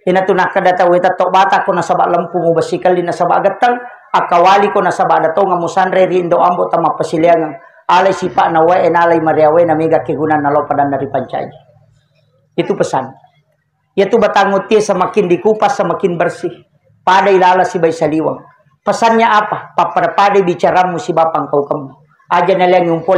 Ina tu nak kadata weta tok bata ko nasaba lampu mo basikal di nasaba gatang akawali ko nasaba dato nga musanre rindo ambo tama pasiliangang alay sipa na wae nalay mariawe na mega kigunan na lopadan dari pancay. Itu pesan. Yaitu batangot dia semakin dikupas semakin bersih. Pada ilala si bay saliwang. Pesannya apa? Pada bicaramu si bapang kau kamu. Aja na lang yung kau.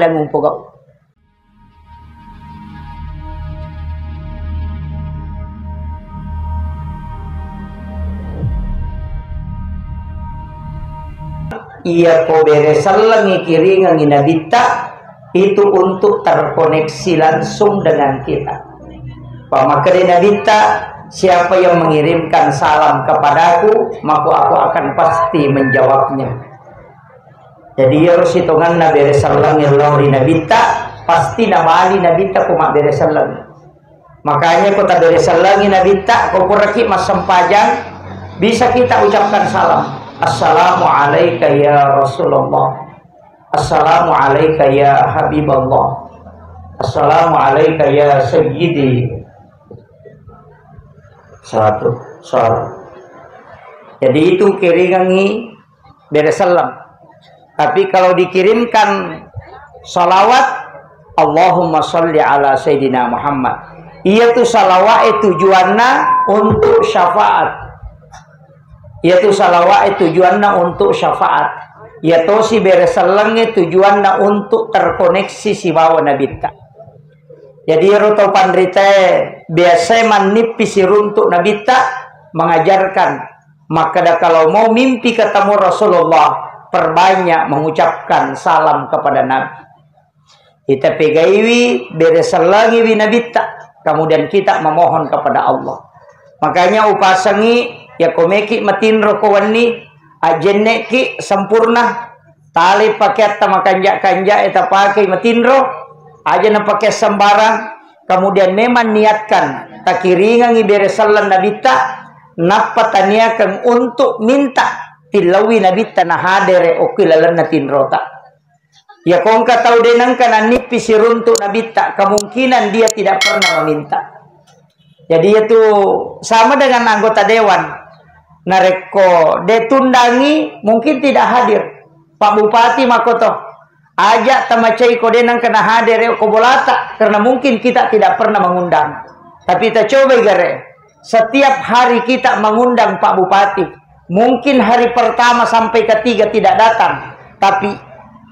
Ia ko beresalang ikiringan inabita itu untuk terkoneksi langsung dengan kita. Pamakari nabita, siapa yang mengirimkan salam kepadaku, maka aku akan pasti menjawabnya. Jadi harus hitungan na beresalang ilori nabita, pasti namali nabita kuma beresalang. Makanya kota beresalang nabita, kau kuraki mas sempajang, bisa kita ucapkan salam. Assalamualaikum ya Rasulullah. Assalamualaikum ya Habiballah. Assalamualaikum ya Sayyidi. Satu. Jadi itu kiringangi beresalam. Tapi kalau dikirimkan salawat, Allahumma sholli ala Sayyidina Muhammad. Ia tu salawat tujuannya untuk syafaat. Yaitu salawat tujuannya untuk syafaat. Yaitu si beresalangnya tujuannya untuk terkoneksi si bawa nabita. Jadi roto pandrite biasa manipis si runtuk nabita mengajarkan. Maka kalau mau mimpi ketemu Rasulullah, perbanyak mengucapkan salam kepada Nabi. Kita pegaiwi beresalangi binabita. Kemudian kita memohon kepada Allah. Makanya upasangi ya komeki matinro kawani ajenne ki sempurna tali pakai tama kanja eta pakai matinro aja na pakai sembarang. Kemudian memang niatkan takiringan iberesalan nabita napataniakan untuk minta tilawi nabita na hadere okilalan na tinrota. Ya kung katau denang kana nipis runtuk nabita, kemungkinan dia tidak pernah meminta. Jadi itu sama dengan anggota dewan. Nareko detundangi mungkin tidak hadir. Pak Bupati makoto ajak tamacai kodenang kena hadir ko bolata karena mungkin kita tidak pernah mengundang. Tapi kita coba gare. Setiap hari kita mengundang Pak Bupati. Mungkin hari pertama sampai ketiga tidak datang, tapi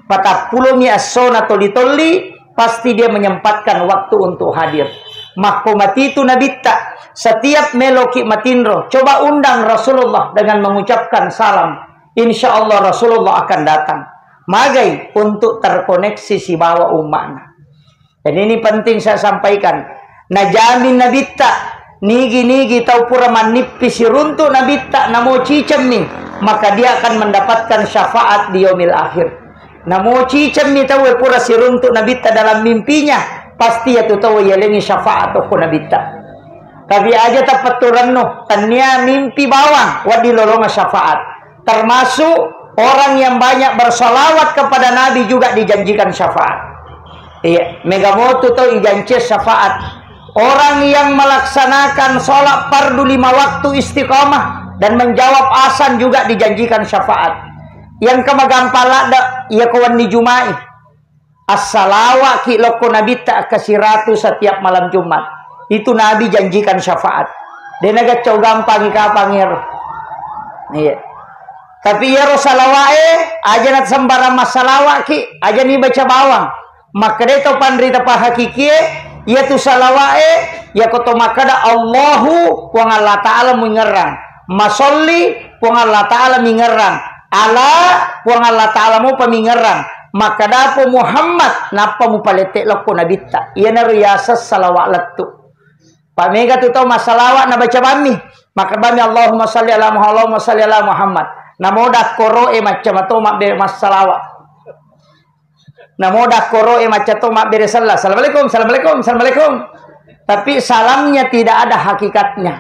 pada pulungnya asona toli-toli pasti dia menyempatkan waktu untuk hadir. Makomati itu nabita. Setiap meloki matinro, coba undang Rasulullah dengan mengucapkan salam. Insya Allah Rasulullah akan datang. Magai untuk terkoneksi si bawa umatnya. Dan ini penting saya sampaikan. Najamin nabita, nigi tau pura manipis runtuk nabita, namo cicem nih, maka dia akan mendapatkan syafaat di yaumil akhir. Namo cicem nih tahu pura si runtuk nabita dalam mimpinya, pasti ya tahu yelengi syafaat atau nabita. Tapi aja tapaturan no, tanya mimpi bawang, wadi lolonga syafaat. Termasuk orang yang banyak bersolawat kepada Nabi juga dijanjikan syafaat. Iya, Megamoto tuh ijanci syafaat. Orang yang melaksanakan sholat fardu 5 waktu istiqomah dan menjawab azan juga dijanjikan syafaat. Yang kemagampala da, ia kawan di Jumai. As-salawa ki loko nabita kasiratu setiap malam Jumat. Itu Nabi janjikan syafaat. Dia naga cow gampang ikapangir. Iya. Tapi ya Rasulawae aja nat sembarang masalah ki aja nih baca bawang. Maka dia tu pandrita pa hakiki ya tu salawae ya koto makada Allahu kuang Allah Ta'ala mengerang. Masolli kuang Allah Ta'ala mengerang. Allah kuang Allah Ta'ala mau pemingerang. Maka dapo Muhammad napa mu palete lako nabita. Iya na riyasas salawat latu. Pak Mega tu tahu masalawat na baca bami. Maka bami Allahumma salli ala Muhammad, Allahumma salli ala Muhammad. Namo dak koro macam atau mak be masalawat. Namo dak koro macam atau mak be salah. Assalamualaikum, assalamualaikum, assalamualaikum. Tapi salamnya tidak ada hakikatnya.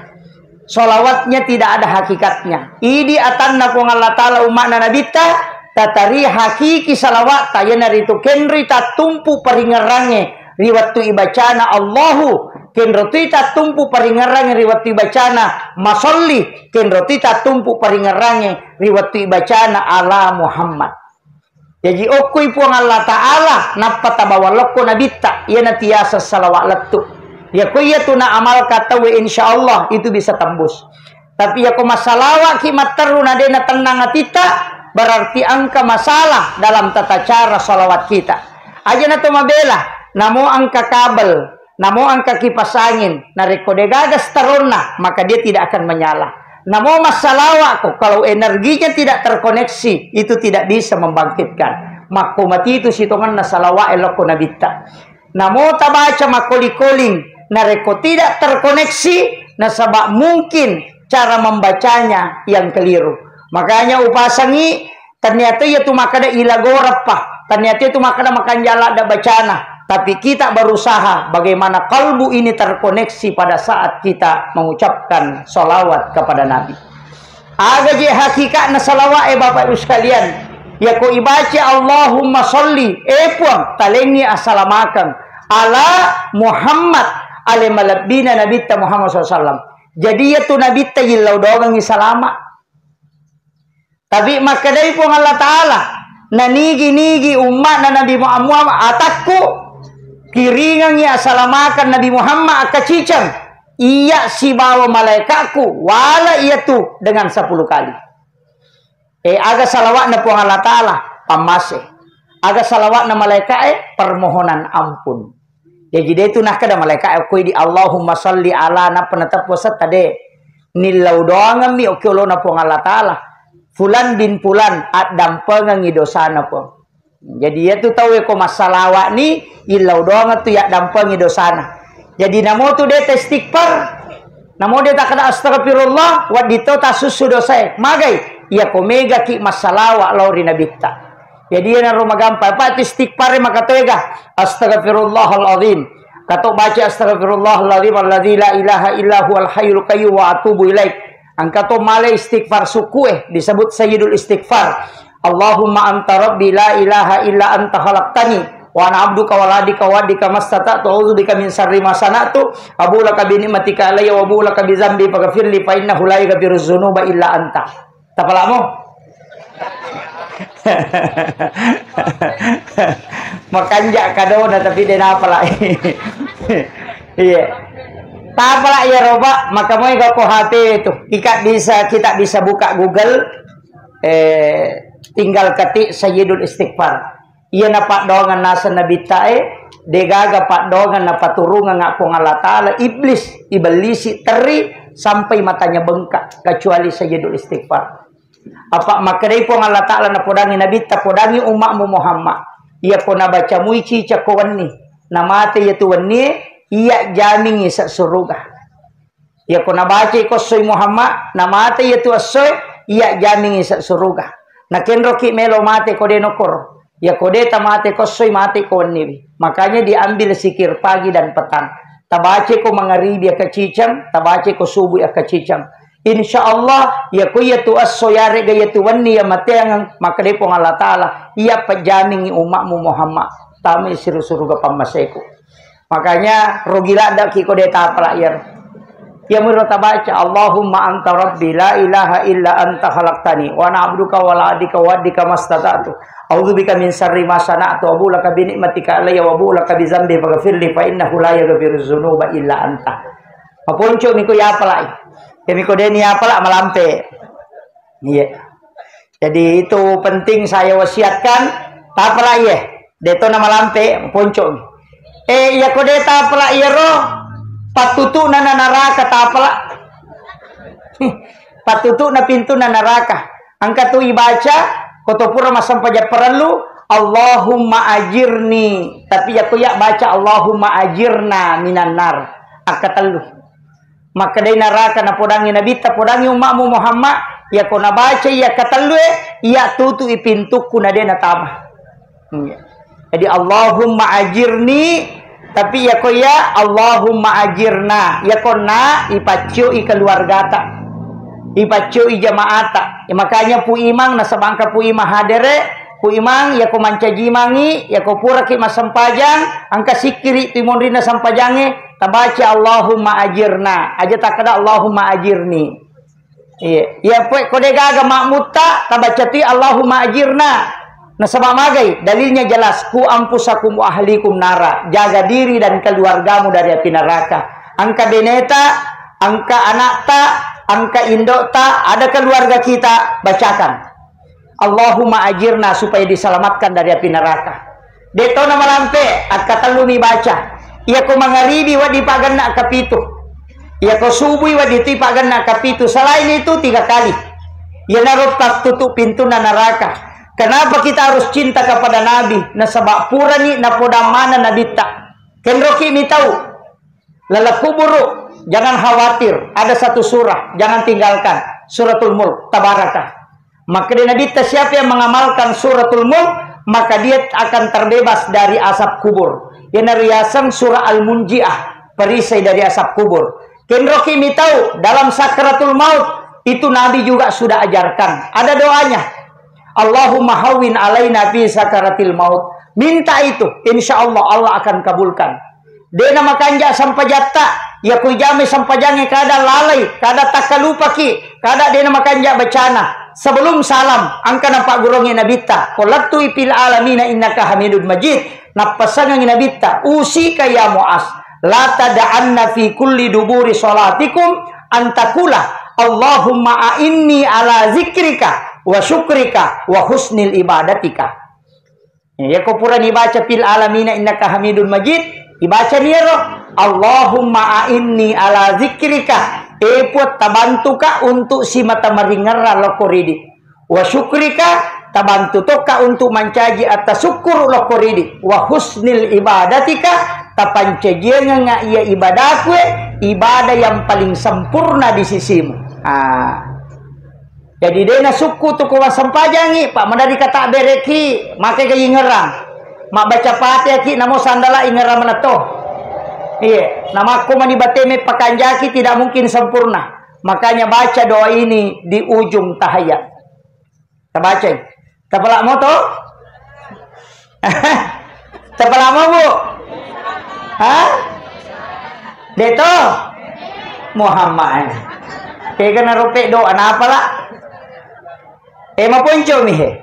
Solawatnya tidak ada hakikatnya. Idi atanna ku Allah Ta'ala umakna nabita tatari hakiki salawat tayana ritu kenri tatumpu peringerange riwatu ibacana Allahu ken rotita tumpu paringarange riwati bacana masolli, ken rotita tumpu paringarange riwati bacana ala Muhammad. Jadi okui puang Allah Ta'ala napata bawalokko nabitta ia natiasa salawat letu. Ya koi ya tuna amal kata we insyaallah itu bisa tembus. Tapi ya ko masalawat ki mataruna dena tenang atita berarti angka masalah dalam tata cara salawat kita. Aja na to mabela namo angka kabel, namo angka kipas angin, nareko de gagas taruna maka dia tidak akan menyala. Namo masalah kok kalau energinya tidak terkoneksi itu tidak bisa membangkitkan. Mako mati itu sitongan na salawa eloko nabita. Namo tabaca makoli-koling nareko tidak terkoneksi nasabak mungkin cara membacanya yang keliru. Makanya upasangi ternyata itu makada ilagorapa. Ternyata itu makada makan jala ada bacana. Tapi kita berusaha bagaimana kalbu ini terkoneksi pada saat kita mengucapkan salawat kepada Nabi. Aga je hakikat na salawat Bapak Ibu sekalian. Ya ko ibaca Allahumma sholli puang talengi assalamakan ala Muhammad ale malabina Nabi Muhammad SAW. Jadi ya tu Nabi tayilau doang salama. Tapi maka dari pun Allah Ta'ala na nigi umat na Nabi Muhammad atakku kiringan ya salamakan Nabi Muhammad akacicang iya si bawa malaikatku wala iya tu dengan 10 kali. Aga salawat na puang Allah Ta'ala pamase. Aga salawat na malaikat permohonan ampun. Ya jadi itu nah kada malaikat aku di Allahumma sholli ala na penetap posat tade nilau doang mi oke lo na puang Allah Ta'ala fulan bin fulan at dampengang idosana po. Jadi ya tu tahu ko masalawat ni ilau doang tu ya dampengi dosana. Jadi namo tu de istighfar. Namo de tak kada astagfirullah wa dito tasusu dosa. Magai ya ko mega ki masalawat lauri nabitta. Jadi ya rumah gampang pak istighfar maka toega astagfirullahal azim. Kato baca astagfirullahal azim alladzi la ilaha illa huwal hayyul qayyum wa atubu ilaik. Angkato male istighfar suku disebut sayyidul istighfar. Allahumma anta rabbi la ilaha illa anta khalaqtani wa ana abduka wa ladika wa adika mastata'tu a'udzubika min syarri ma sana'tu abu laka bi ni'matika alayya wa abu laka bi dzambi faghfirli fa innahu la yaghfiru dzunuba illa anta. Tapalamu? Makanja kadona tapi dena apala. Iya. Tapala ya roba maka mau ko HP itu. Kita bisa buka Google tinggal ketik sayyidul istighfar. Iya napak dongan nasa nabi tae degaga pak dongan napa turungan ngapong Allah Ta'ala iblis ibelisi teri sampai matanya bengkak kecuali sayyidul istighfar. Apa makadai pong Allah Ta'ala na podangi nabi ta podangi umatmu Muhammad. Iya pona baca muici cakowani namate yatu wani iya jamingi sa surga. Iya pona baca ko soy Muhammad namate yatu asoy iya jamingi sa surga. Nakenro ki melo mate kode nokor. Ya kode tamate kosoy mate koni. Makanya diambil sikir pagi dan petang. Tabace ko mangaribi ya kacicang, tabace ko subuh ya kacicang. Insyaallah ya ko ya tu asoyare ga ya tu wani ya mate ang makade po Allah Ta'ala iya pajaming umatmu Muhammad. Tami siru surga pamaseku. Makanya rogila dak ki kode ta pelayar. Ya murah tabaca Allahumma anta rabbi la ilaha illa anta khalaqtani wa ana abduka wa la adika wa adika mastata'tu a'udzubika min syarri ma sana'tu wa bulaka bi ni'matika alayya wa bulaka bi dzambi faghfirli fa innahu la yaghfiru dzunuba illa anta. Maponco miko ya apalai. Ya miko deni apala malampe. Iya. Jadi itu penting saya wasiatkan ta apala ye. Deto na malampe ponco. Ya kode ta apala ye ro. Patutu na naraka tapala. Patutu na pintu na naraka. Angka tu ibaca kotopura masampaja perlu Allahumma ajirni. Tapi ya kuya baca Allahumma ajirna minan nar. Akatalu. Maka dari neraka na podangi nabi ta podangi umatmu Muhammad ya kona baca ya katalu ya tutu ipintuku na dena tama. Jadi Allahumma ajirni tapi ya ko ya Allahumma ajirna ya kona ipacu i keluargata ipacu i jamaata ya, makanya pu imang na sabangka pu imah hadere ku imang ya ko mancaji mangi ya ko pura ki masampajang angka sikiri timondrina sampajange tabaca Allahumma ajirna aja takada Allahumma ajirni. Iya ya poe kode gaga makmuta tabaca ti Allahumma ajirna. Nah sebab magai dalilnya jelas ku ampusakum wa ahlikum nara, jaga diri dan keluargamu dari api neraka. Angka beneta, angka anakta, angka indokta, ada keluarga kita, bacakan Allahumma ajirna supaya diselamatkan dari api neraka. Deto nama lampe kata lumi baca. Ia ko mangaribi wa dipagan na kapitu. Ia ko subuhi wa ditipagan na kapitu. Selain itu 3 kali. Ia naruh tutup pintu na neraka. Kenapa kita harus cinta kepada Nabi? Na sabak purani na podamana Nabi tak. Kenroki mi tahu. Lalakuburu. Jangan khawatir. Ada satu surah. Jangan tinggalkan. Suratul Mulk. Tabarakah. Maka di Nabi siapa yang mengamalkan suratul Mulk, maka dia akan terbebas dari asap kubur. Yang nariasan surah Al-Munji'ah, perisai dari asap kubur. Kenroki mi tahu dalam sakratul maut itu Nabi juga sudah ajarkan. Ada doanya. Allahumma hawwin alaina fi sakaratil maut. Minta itu, insya Allah Allah akan kabulkan. Dena makanja sampajatta, ya kujame sampajange kada lalai, kada takalupa ki, kada dena makanja bacana. Sebelum salam, angka nampak gurongnya nabita. Qolatu fil alamina innaka hamidun majid. Napasangan nabita. Usika ya Mu'az. La tada'anna fi kulli duburi salatikum antakula. Allahumma a'inni ala zikrika wa syukrika wa husnil ibadatika. Ya ko pura dibaca fil alamina innaka hamidun majid. Dibaca niero. Allahumma a'inni ala zikrika. Epot tabantu ka untuk si mata maringara lokoridi. Wa syukrika tabantu toka untuk mancaji atas syukur lokoridi. Wa husnil ibadatika tapancajian nga iya ibadahku ibadah yang paling sempurna di sisimu. Jadi dena suku tu ko sampajangi pak mandari kata bereki make kayi ngerang. Mak baca Fatihah ki namo sandala ingera meneto. Iya, namaku mani bateme pakanjaki tidak mungkin sempurna. Makanya baca doa ini di ujung tahiyat. Kita baca. Tepelak mo to? Tepelak mo bu? Hah? Deto? Muhammad. Kaya na rupe doa na pala. Mapuncho mihe.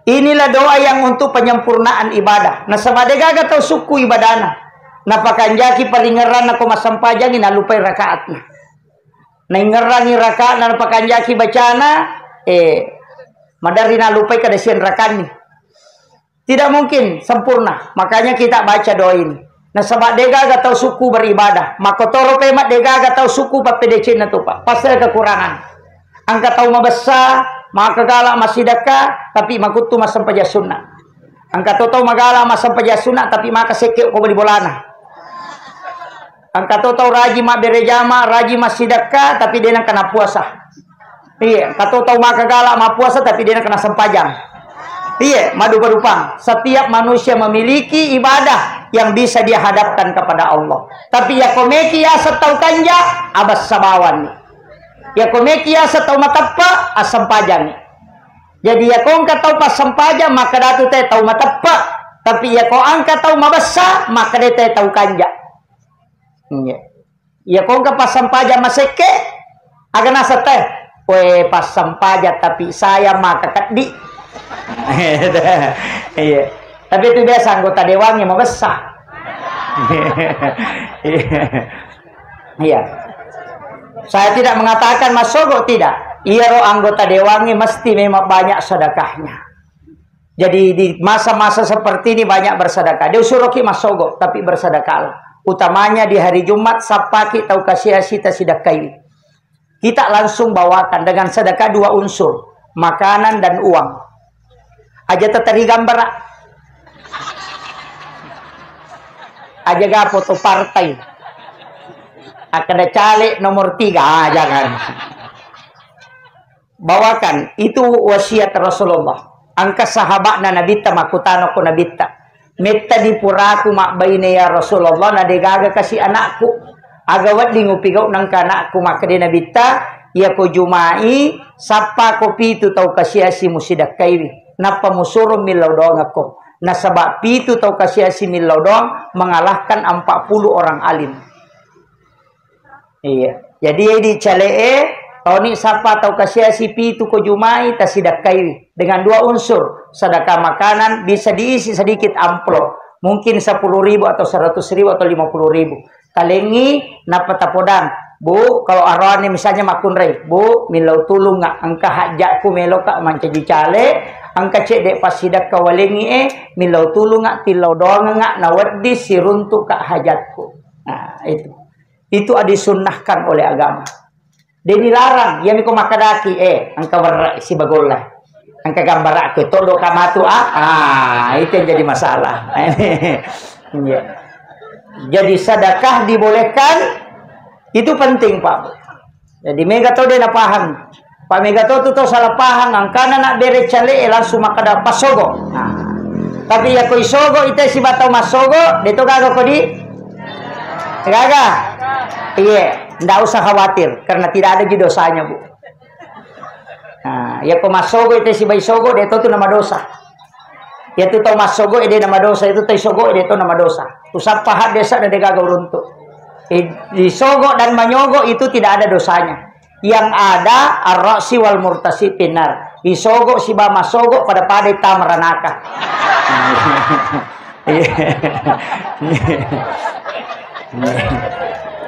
Inilah doa yang untuk penyempurnaan ibadah. Nah sabadega atau suku ibadana. Napakanjaki palingeran ako masampajang inalupay rakaat na. Naingerangi rakaat na napakanjaki bacana madari nalupay kadasian rakaat ni. Tidak mungkin sempurna. Makanya kita baca doa ini. Na sabak dega atau suku beribadah. Makotoro pemat dega atau suku papedece na to pa. Pasal kekurangan. Angka tahu mabasa, maka galak masidaka tapi makutu masampaja sunnah. Angka tahu magala masampaja sunnah tapi maka sekek ko bali bolana. Angka tahu raji mak berejama, raji masidaka tapi dia nak kena puasa. Iya, kata tahu maka galak mak puasa tapi dia nak kena sempajang. Iya, madu berupang. Setiap manusia memiliki ibadah yang bisa dia hadapkan kepada Allah. Tapi ya komeki ya setau kanja abas sabawan. Ya komeki ya setau matapa asam pajang. Jadi ya kau tahu pas sempajang maka datu teh tahu matapa. Tapi ya kau angkat tahu mabasa maka dia teh tahu kanja. Ya kau pas sampaja maseke agak nasa teh pas sampaja tapi saya maka kadi. Iya. Tapi itu biasa anggota dewannya mau besar. Iya. Saya tidak mengatakan masogo tidak. Iya roh anggota dewannya mesti memang banyak sedekahnya. Jadi di masa-masa seperti ini banyak bersedekah. Dia suruh ki masogo tapi bersedekah. Utamanya di hari Jumat, sapaki tau kasih asita sidakai. Kita langsung bawakan dengan sedekah 2 unsur, makanan dan uang. Aja tetari gambar. Aja ga foto partai. Akan ada caleg nomor 3, jangan. Bawakan, itu wasiat Rasulullah. Angka sahabat na nabita makutano ko nabita. Metta di puraku mak baine ya Rasulullah na degaga kasih anakku agawat di ngupigaw nang kanakku maka di nabita ya ko jumai sapa ko pitu tau kasih asi musidak kaiwi napa musurum milau doang aku. Nah sebab pitu tau kasih si milau doang mengalahkan 40 orang alim. Iya. Jadi di calee tau ni siapa tau kasih si pitu ko jumai tasidakai dengan 2 unsur. Sedekah makanan bisa diisi sedikit amplop. Mungkin 10.000 atau 100.000 atau 50.000. Kalengi napa tapodan. Bu, kalau arwani misalnya makun rei, bu, milau tulung ngak angka hajatku melo kak manca dicale, angka cek dek pasidak kawalengi milau tulung ngak tilau doang ngak nawadi siruntuk kak hajatku. Nah, itu disunnahkan oleh agama. Dia dilarang, ya miko makadaki, angka berak si bagollah. Angka gambar aku todo kamatu itu yang jadi masalah. Jadi sedekah dibolehkan. Itu penting, Pak. Jadi mega tahu dia nak paham. Pak mega tahu tu salah paham. Angkana nak bere cale langsung makada pasogo. Nah. Tapi ya koi sogo itu si batau masogo, dia tu kagak kodi. Kagak. Iya, ndak usah khawatir karena tidak ada dosanya, Bu. Nah, ya ko masogo itu si bai sogo, dia tu nama dosa. Ya tu tahu masogo dia nama dosa, itu tai sogo dia tu nama dosa. Usah pahat desa dan dia kagak uruntuk. Disogok dan menyogok itu tidak ada dosanya. Yang ada ar-ra'si wal murtasi pinar. Disogok si bama sogok pada tamaranaka.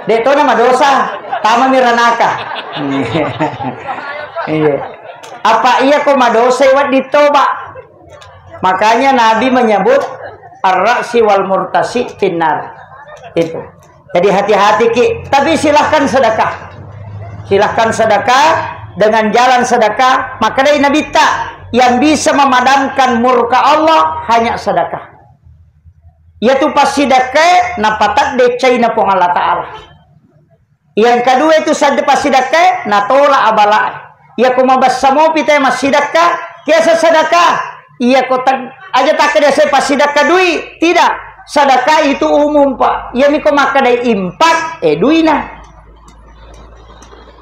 Itu nama dosa tama miranaka. Apa iya kok madosa wat ditoba? Makanya Nabi menyebut ar-ra'si wal murtasi pinar. Itu. Jadi hati-hati Ki, tapi silahkan sedekah. Silahkan sedekah dengan jalan sedekah. Maka dari Nabi tak yang bisa memadamkan murka Allah hanya sedekah. Yaitu pas sedekah napatat decai na pong Allah Ta'ala. Yang kedua itu sadde pas sedekah natola abala. Ya kumabas samo pita mas sedekah, kiasa sedekah. Iya ko aja tak ada saya pas sedekah duit, tidak. Sedekah itu umum, Pak. Ya miko makadai impak duina.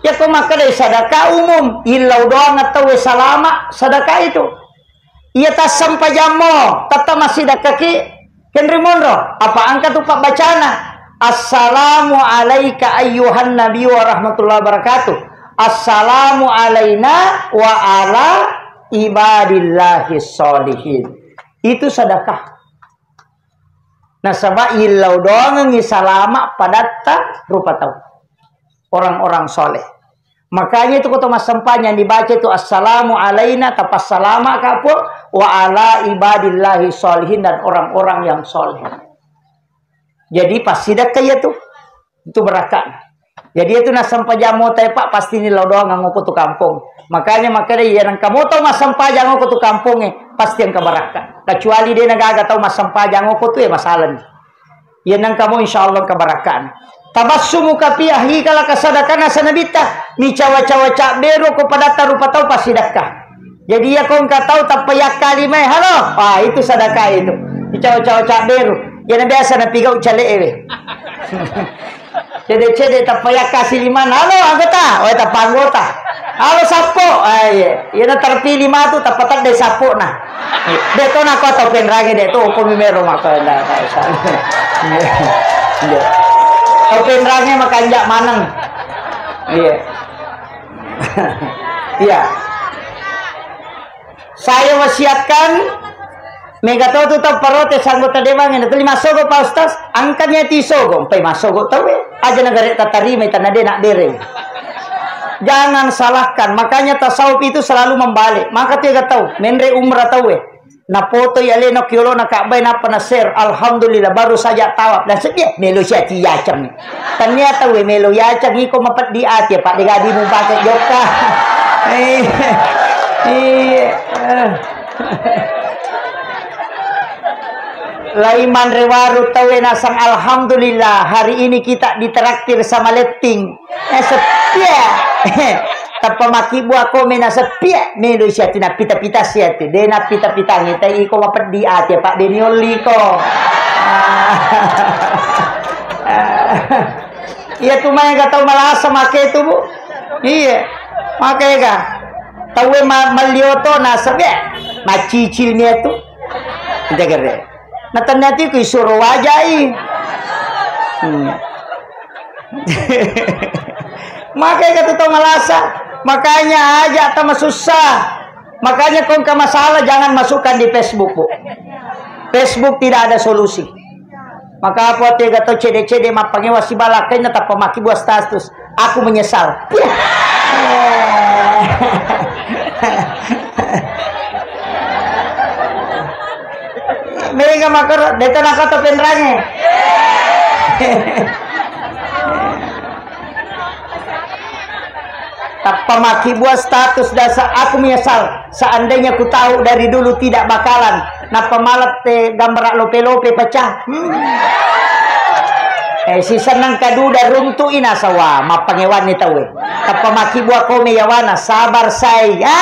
Ya ko makadai sedekah umum. Ilau doang atau salama sedekah itu. Iya tas sampai jamo, tata masih sedekah ki. Kenri mondro, apa angka tu Pak bacana? Assalamu alayka ayyuhan nabi wa rahmatullahi wabarakatuh. Assalamu alayna wa ala ibadillahi sholihin. Itu sedekah. Nah sebab ilau doang ngisalama pada rupa tahu orang-orang soleh. Makanya itu kata mas sempanya dibaca itu assalamu alaina tapas salama kapur wa ala ibadillahi sholihin dan orang-orang yang soleh. Jadi pas sidak kayak itu berkah. Jadi itu nas sampai jamu Pak pasti ini ilau doang ngaku tu kampung. Makanya yang kamu tahu mas sampah jangan tu kampungnya pasti yang keberkah. Kecuali dia nggak tahu mas sampah jangan tu ya masalah. Ya nang kamu insya Allah keberkahan. Tabassumu kapiyahi kala kasadakana sanabita ni cawa-cawa cak beru kepada tarupa tahu pasti sedekah. Jadi ya kau nggak tahu tapayak kalimah halo. Wah itu sedekah itu. Ni cawa-cawa cak beru. Ya biasa na pigau cale ewe. Cede tapayak kasih liman halo anggota. Oh eta anggota. Halo sapo, iya na terpilih matu tapatak de sapo na. Deto na ko to penrage deto ko mimero maka na sa. Iya. To penrage makanjak maneng. Iya. Iya. Saya wasiatkan mega to parote sanggota dewang ina tuli masogo pa ustaz, angkanya ti sogo, pai masogo tawe. Aja negara tatarima tanade nak dereng. Jangan salahkan, makanya tasawuf itu selalu membalik. Maka dia tahu, menre umrah tahu na foto ya leno kiolo na kabay na panaser, alhamdulillah baru saja tawaf dan sedia melo siya ti yacang. Ternyata melo yacang iko mapat di ati Pak digadi mo pakai joka. Laiman rewaru tahu nasang alhamdulillah hari ini kita ditraktir sama letting. Setia. Tapamaki buah komen na setia melo siya tina pita-pita siya ti dena pita-pita ngita iko mapat di ati Pak denioli ko. Iya tuh mah enggak tahu malasa make itu Bu. Iya. Makanya tahu malioto na setia. macicilnya itu degere nah ternyata ku suruh wajai makanya kata malasa makanya aja atau susah makanya kau ke masalah jangan masukkan di Facebook Bu. Facebook tidak ada solusi maka apa tega atau CD mapange wasi balakai nata pemaki buat status aku menyesal mereka makar deta nakata penrange tak pemaki buat status dasar aku menyesal seandainya ku tahu dari dulu tidak bakalan nah pemalat gambar lope-lope pecah si senang kaduda runtuin asawa mapangewan ni tahu tak pemaki buat kome yawana sabar saya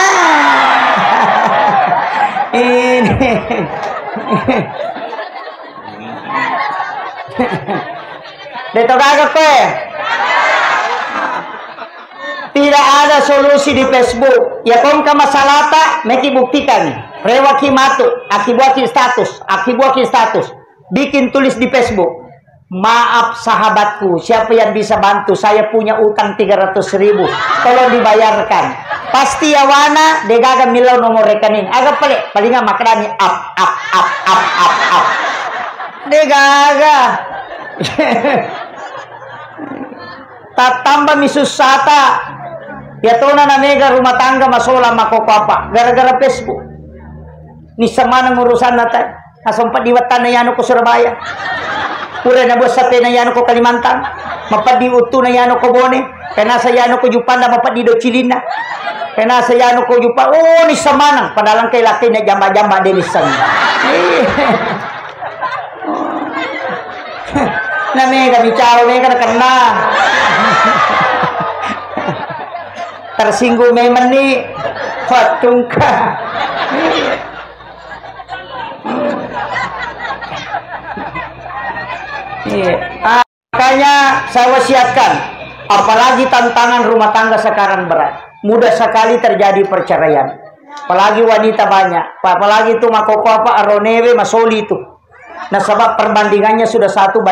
ini Deto kagak kowe. Tidak ada solusi di Facebook. Ya kong ka masalata, meki buktikan. Rewaki matu, akibuaki status. Bikin tulis di Facebook. Maaf sahabatku, siapa yang bisa bantu? Saya punya utang 300.000. Tolong dibayarkan. Pasti ya wana degaga milau nomor rekening. Agak pelik, paling nggak makrani up. Degaga. Tatamba misusata. Ya tona na mega rumah tangga masola makoko apa? Gara-gara Facebook. Ni sama nang urusan nata. Asompat diwatan na yano ko Surabaya. Pura na bos sa pena yano ko Kalimantan. Mapadi utu na yano ko Bone. Kena sa yano ko Jupanda mapadi do Cilina. Kena sa yano ko Jupa. Oh ni sama nang padalang kay laki na jamba-jamba denisan. Na mega bicara mega na kena. Tersinggung memang nih fatungka makanya saya wasiatkan apalagi tantangan rumah tangga sekarang berat mudah sekali terjadi perceraian apalagi wanita banyak apalagi itu makoko apa aronewe masoli itu nah sebab perbandingannya sudah 1:7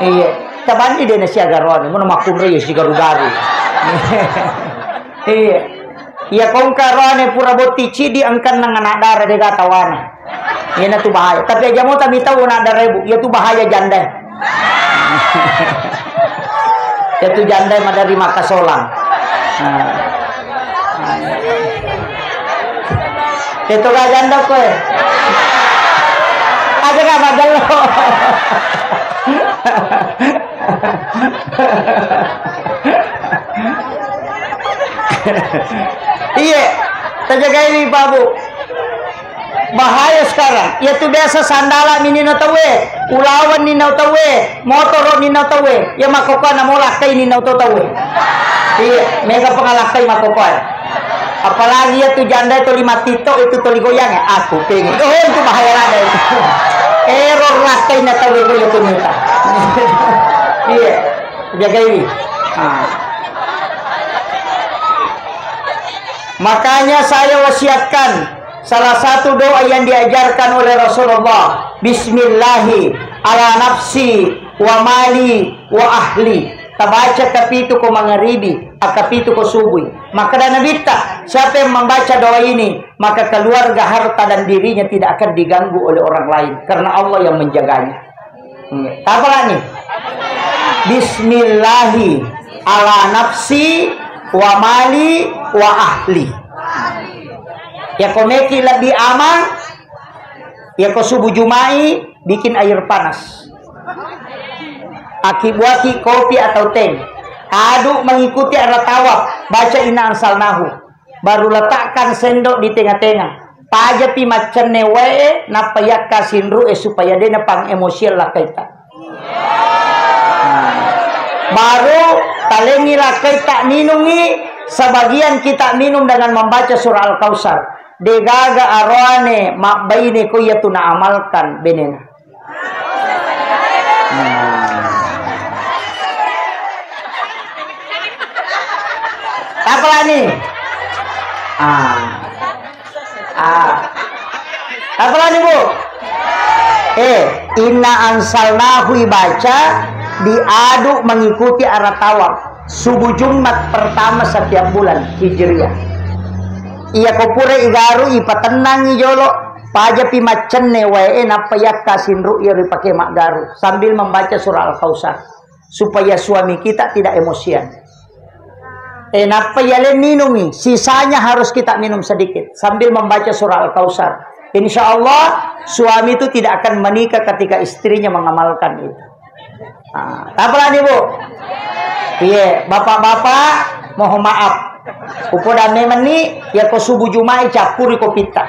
iya tabandi dena siagaron mun makunre ya sigaru-garu iya ya kong karone pura boti cidi angkan nang anak darah de gatawana ya na tu bahaya tapi aja mau tami tahu nak darah ibu ya tu bahaya janda ya tu janda mah dari Makasolang itu gak janda kowe aja gak badal lo iya terjaga ini Pak Bu bahaya sekarang ya tuh biasa sandala mini tawe ulawan ni tawe motor ni tawe ya makoko na mo lakai ni tawe iya mega pengalakai makoko apalagi ya tuh janda itu 5 titok itu toli goyang ya aku pengen itu bahaya ada itu error lakai na tawe ko itu minta iya jaga ini makanya saya wasiatkan salah satu doa yang diajarkan oleh Rasulullah bismillahi ala nafsi wa mali wa ahli tabaca kapitu ko mangaribi akapitu ko subuhi maka dan nabita siapa yang membaca doa ini maka keluarga harta dan dirinya tidak akan diganggu oleh orang lain karena Allah yang menjaganya apa nih bismillahi ala nafsi wa mali wa ahli ya komeki lebih aman ya ko subuh jumai bikin air panas akibuaki kopi atau teh aduk mengikuti arah tawaf baca inna ansalnahu baru letakkan sendok di tengah-tengah pajapi macam newe napayak kasinru supaya dia pang emosial lah kita baru talengi lah kita minungi sebagian kita minum dengan membaca surah Al-Kausar degaga arwane mak baine ko yatuna amalkan benena apa nih Apa lagi Bu? Inna ansalnahu baca diaduk mengikuti arah tawaf subuh Jumat pertama setiap bulan Hijriah. Iya kopure igaru ipatenang ijolo paja pimacenne wae napa yakasin ru'ya dipake mak garu sambil membaca surah Al-Kautsar supaya suami kita tidak emosian. Napa yale minumi sisanya harus kita minum sedikit sambil membaca surah Al-Kautsar. Insya Allah suami itu tidak akan menikah ketika istrinya mengamalkan itu. Apa lagi Bu? Iya, bapak-bapak mohon maaf. Upo dame meni ya ko subuh Jumat capuri ko pita.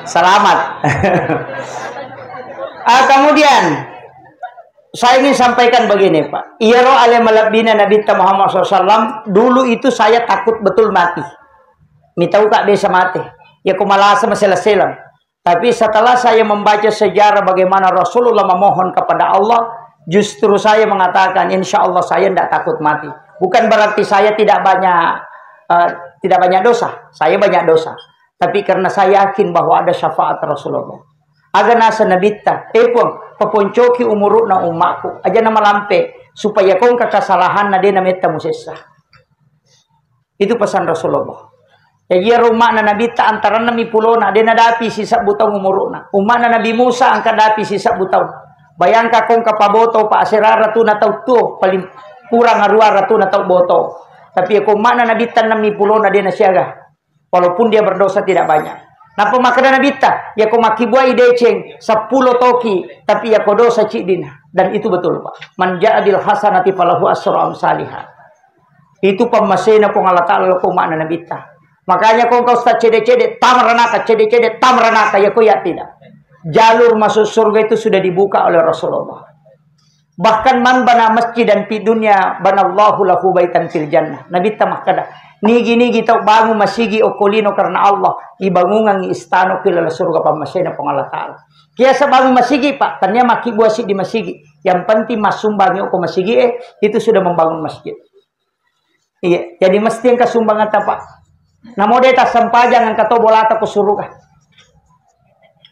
Selamat. Kemudian saya ingin sampaikan begini Pak. Iyaro alamalabina Nabi Muhammad SAW. Dulu itu saya takut betul mati. Mitau kak bisa mati. Ya kumalasa masalah-salah. Tapi setelah saya membaca sejarah bagaimana Rasulullah memohon kepada Allah, justru saya mengatakan insya Allah saya tidak takut mati. Bukan berarti saya tidak banyak dosa. Saya banyak dosa. Tapi karena saya yakin bahwa ada syafaat Rasulullah. Aga nasa nabita, paponcoki umuruk na umakku. Aja nama lampe supaya kong kakasalahan na din na meta musesa. Itu pesan Rasulullah. Jadi rumah na nabita antara nami pulau na din nadapi sisa butaw umuruk na. Umma na Nabi Musa ang kadapi sisa butaw. Bayangka kong kapaboto pa asirara tu na tau tu paling kurang aruara tu na tau boto. Tapi kung mana nabita nami pulau na din na siaga. Walaupun dia berdosa tidak banyak. Napa makana nabita? Ya ko makibuai deceng 10 toki, tapi ya ko dosa cidina. Dan itu betul Pak. Man ja'a bil hasanati falahu asyru amsalihah. Itu pemasena pong Allah Ta'ala ko makna nabita. Makanya kung kau start cede-cede tamranaka, cede-cede tamranaka ya ko ya tidak. Jalur masuk surga itu sudah dibuka oleh Rasulullah. Bahkan man bana masjid dan fi dunya banallahu lahu baitan fil jannah. Nabita makada. Nigi-nigi tau bangun masigi o kolino karena Allah ibangungan istano kilala surga pamasena pong Allah Ta'ala. Kaya sa bangun masigi Pak, tanya maki buasi di masigi. Yang penting masumbangi o masigi itu sudah membangun masjid. Iya, jadi mesti yang kasumbangan ta Pak. Namo deta sampajang ang kato bolata ko surga.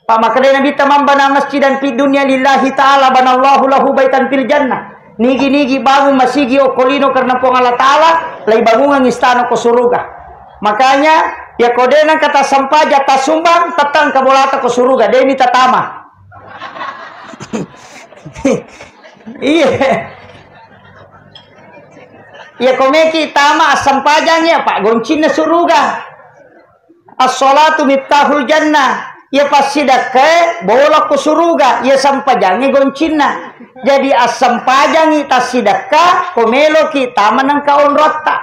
Pak makanya nabi tamam bana masjid dan fi dunya lillahi ta'ala banallahu lahu baitan fil jannah. Nigi-nigi bangun masigi o kolino karena pong Allah Ta'ala lay bangungan istana ko suruga. Makanya ya kodena kata sampaja tasumbang tatang kabolata ko suruga demi tatama. Iya. Ya komeki tama sampajangnya Pak goncin na suruga. As-salatu miftahul jannah. Ya pasidake bolak ko suruga ya sampajangnya goncina. Jadi asam pajangi tasidaka komelo kita manang kaon rota.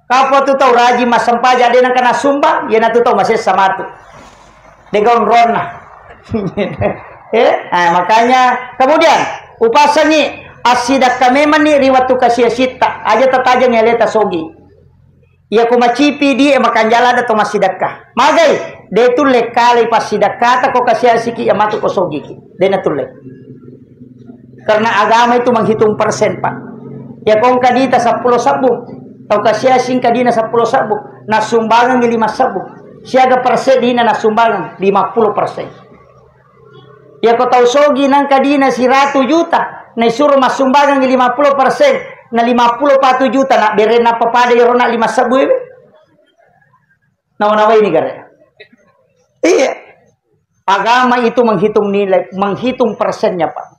Kapo tu tau raji masam paja de nang kana sumbang ya na tu tau masih sama tu. De kaon rona. Makanya kemudian upasani asidaka memang ni riwatu kasiyasita aja tatajang ya leta sogi. Ya kumacipi di makan jalan atau masidaka. Magai de tu lekali pasidaka ta ko kasiyasiki ya matu ko sogi ki. De na tulek. Karena agama itu menghitung persen Pak. Ya kong kadita 10 sabu. Tau kasiyasing kadina 10 sabu. Nasumbangan 5 sabu. Siaga persen dina nasumbangan 50%. Ya ko tau sogi nang kadina 100 juta. Na suruh masumbangan 50%. Na 54 juta. Na berena papada yoro na 5 sabu. Nawa-nawa ini gara. Iya. Agama itu menghitung nilai. Menghitung persennya Pak.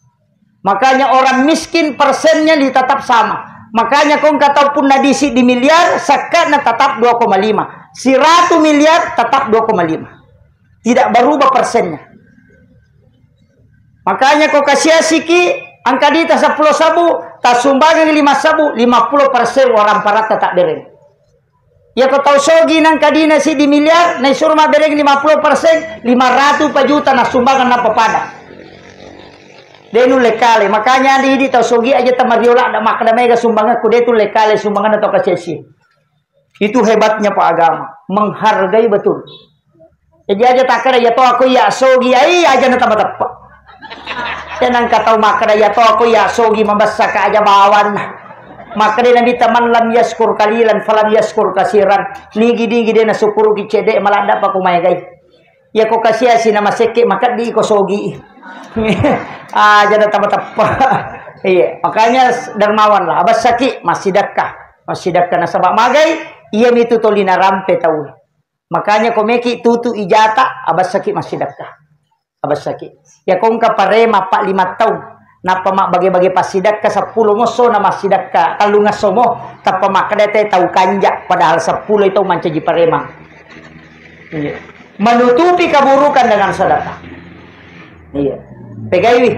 Makanya orang miskin persennya ditetap sama. Makanya kong katapun nadisi di miliar, sakana tetap 2,5. 100 miliar tetap 2,5. Tidak berubah persennya. Makanya kok kasih siki, angka dita 10 sabu, tasumbangan 5 sabu, 50% orang parat tetap dereng. Ya kau tahu sogi nang kadina si di miliar, na surma dereng 50%, 500 juta na sumbangan na papada. Denu lekale, makanya di tau sogi aja tamariola ada makna mega sumbangan kude itu lekale sumbangan atau kasih. Itu hebatnya Pak agama, menghargai betul. Jadi aja tak kira ya to aku ya sogi ai aja na tepat. Jangan kata maka ya to aku ya sogi mabassa ka aja bawan. Maka dia nabi taman lam yaskur kalilan falam yaskur kasiran. Nigi dia na syukur ki cede malanda pa kumay gay. Ya ko kasih si nama seke maka di ko sogi. Jangan tapa-tapa. Iya, makanya dermawan lah. Abas saki masih dakah na sabak magay. Iya itu tolina rampe tahu. Makanya komeki tutu ijata abas saki masih dakah. Abas saki. Ya kong kaparema pak 5 tahun. Napa mak bagi-bagi pasidak ka 10 moso na masidak ka kalungas somo tapa mak kadete tahu kanja padahal 10 itu mancaji parema. Iya. Menutupi keburukan dengan sedekah. Iya. Pegaiwi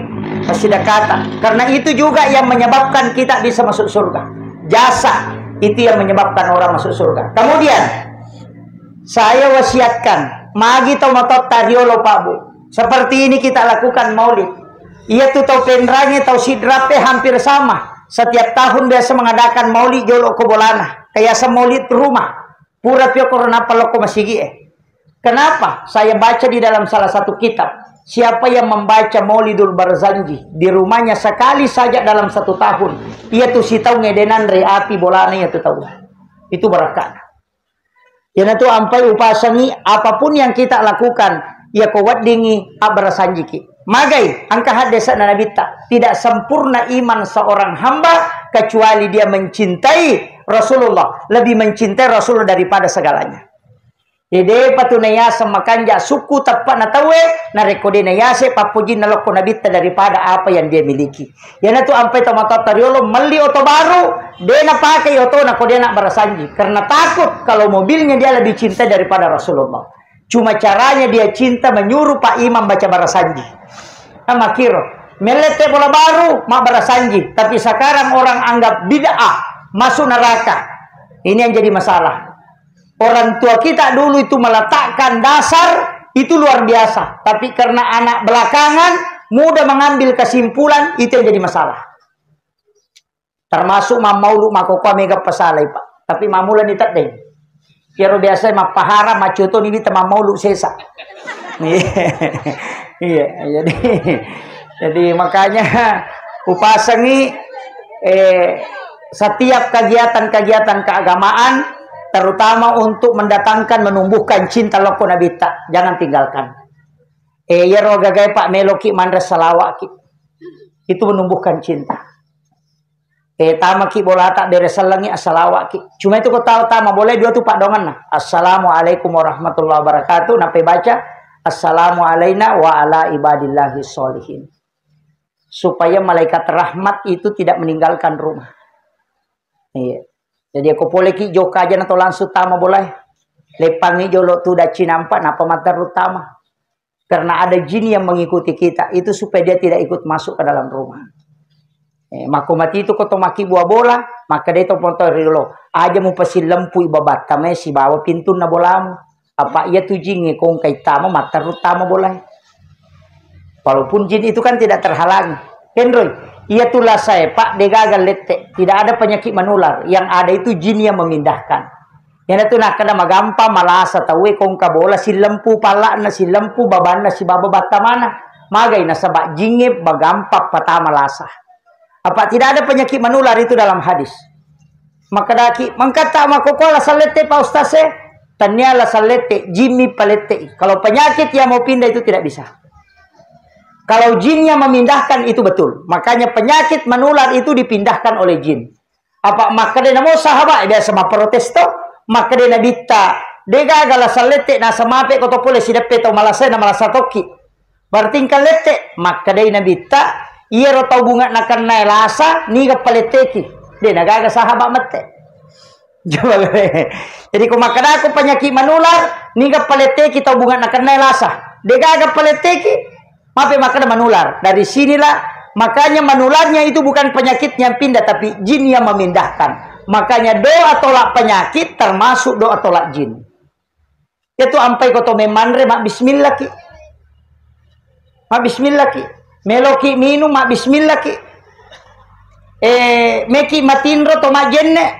pasidakata. Karena itu juga yang menyebabkan kita bisa masuk surga. Jasa itu yang menyebabkan orang masuk surga. Kemudian saya wasiatkan magi tau matot tariolo Pak Bu. Seperti ini kita lakukan maulid. Ia tuh tau pendranya tau sidrape hampir sama. Setiap tahun biasa mengadakan maulid jolo kobolana. Kayak maulid rumah. Pura pio korona paloko masigi. Kenapa? Saya baca di dalam salah satu kitab. Siapa yang membaca Maulidul Barzanji di rumahnya sekali saja dalam 1 tahun, ia tuh si tahu ngedenan re api bolana ya tuh tahu. Itu berkah. Yana tuh ampai upasangi apapun yang kita lakukan, ya kuat dingi abrasanjiki. Magai angka hadesa nabita tidak sempurna iman seorang hamba kecuali dia mencintai Rasulullah, lebih mencintai Rasulullah daripada segalanya. Ide patunaya semakanja suku tepat na tawe na rekode na yase papuji na loko nabita daripada apa yang dia miliki. Yana tu ampai tomato tariolo meli oto baru dia na pakai oto na kode na barasanji karena takut kalau mobilnya dia lebih cinta daripada Rasulullah. Cuma caranya dia cinta menyuruh Pak Imam baca barasanji. Nama kiro melete bola baru mak barasanji tapi sekarang orang anggap bid'ah masuk neraka. Ini yang jadi masalah. Orang tua kita dulu itu meletakkan dasar itu luar biasa. Tapi karena anak belakangan mudah mengambil kesimpulan, itu yang jadi masalah. Termasuk mamaulu makokwa mega pesalai Pak. Tapi mamulan itu deh. Kira biasa mapahara macoto ini tema maulu sesa. Iya, jadi makanya upasangi setiap kegiatan-kegiatan keagamaan terutama untuk mendatangkan menumbuhkan cinta loko nabita jangan tinggalkan. Ya rogagai Pak Meloki mandres salawat ki. Itu menumbuhkan cinta. Tama ki bola tak dari selengi asalawat ki. Cuma itu kau tahu tama boleh dua tu Pak dongan nah. Assalamualaikum warahmatullahi wabarakatuh. Nape baca assalamualaikum wa ala ibadillahi sholihin. Supaya malaikat rahmat itu tidak meninggalkan rumah. Iya. Jadi aku boleh ki joka aja atau langsung tama boleh. Lepangi jolo tu dah cinampak napa mata utama. Karena ada jin yang mengikuti kita. Itu supaya dia tidak ikut masuk ke dalam rumah. Maka mati itu koto maki buah bola. Maka dia itu pontor rilo. Aja mu pasi lempu ibabat. Kami si bawa pintu na bolamu. Apa ia tu jin kong kay tama mata utama boleh. Walaupun jin itu kan tidak terhalangi. Kendroy. Ia tulah saya Pak degagal lete. Tidak ada penyakit menular. Yang ada itu jin yang memindahkan. Yang itu nak kena magampa malasa tawe kong kabola si lempu pala na si lempu baban na si baba bata mana. Magay na sabak jingip magampa pata malasa. Apa tidak ada penyakit menular itu dalam hadis. Maka daki mengkata makokola salete pa ustase. Tanyala salete jimi palete. Kalau penyakit yang mau pindah itu tidak bisa. Kalau jinnya memindahkan itu betul. Makanya penyakit menular itu dipindahkan oleh jin. Apa maka dia mau sahabat dia sama protesto, maka dia nabita. Dega gala salete na samape ko to pole sidepe to malasay na malasatoki. Berarti kan lete, maka dia nabita iya ro tau bunga na kanay lasa ni ga paleteki. Dia nagaga sahabat mate. Jadi kung makada ko penyakit menular, ni ga paleteki tau bunga na kanay lasa. Dega ga paleteki maaf maka menular. Dari sinilah makanya menularnya itu bukan penyakit yang pindah tapi jin yang memindahkan. Makanya doa tolak penyakit termasuk doa tolak jin. Itu ampai koto memandre mak bismillah ki. Mak bismillah ki. Meloki minum mak bismillah ki. Meki matindro to mak jenne.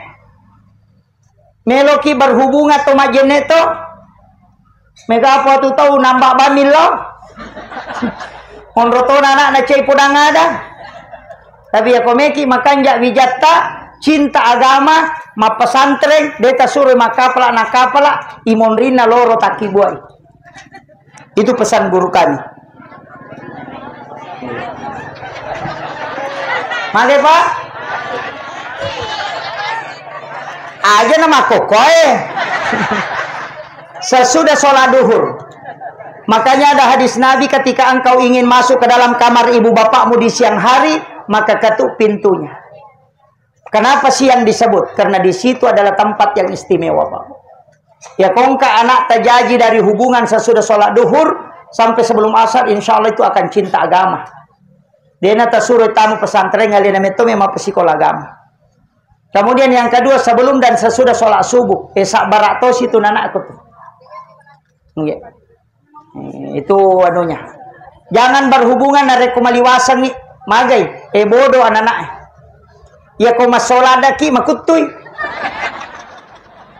Meloki berhubungan to mak jenne to. Mega apa tu tahu nambah bamil lo. Onrotona anak na cai podang ada. Tapi ya komeki makanja wijatta cinta agama ma pesantren deta suruh makapala nakapala imonrina loro takibuai. Itu pesan guru kami. Mage Pak. Aja nama kokoe. Sesudah sholat duhur. Makanya ada hadis Nabi ketika engkau ingin masuk ke dalam kamar ibu bapakmu di siang hari, maka ketuk pintunya. Kenapa siang disebut? Karena di situ adalah tempat yang istimewa, Pak. Ya kongka anak terjadi dari hubungan sesudah sholat duhur sampai sebelum asar, insya Allah itu akan cinta agama. Dia nata suruh tamu pesantren ngalina meto memang psikol agama. Kemudian yang kedua, sebelum dan sesudah sholat subuh, esak baratos itu anak aku tuh. Itu anunya. Jangan berhubungan dari kumaliwasan nih. Magai, bodoh anak-anak. Ya kau masolada ki makutui.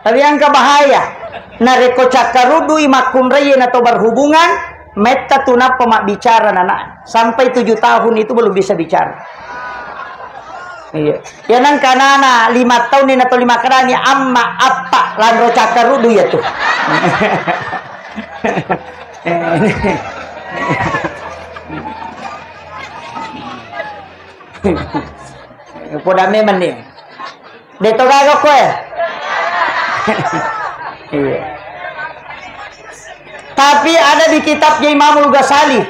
Tapi yang bahaya. Nareko cakarudui makun rayen atau berhubungan. Meta tunap pemak bicara anak. Sampai 7 tahun itu belum bisa bicara. Iya. Ya nang kanana 5 tahun ini atau 5 kerani amma apa landro cakarudu ya tuh. Poda memang nih. Deto gagok kowe. Iya. Tapi ada di kitabnya Imamul Ghazali.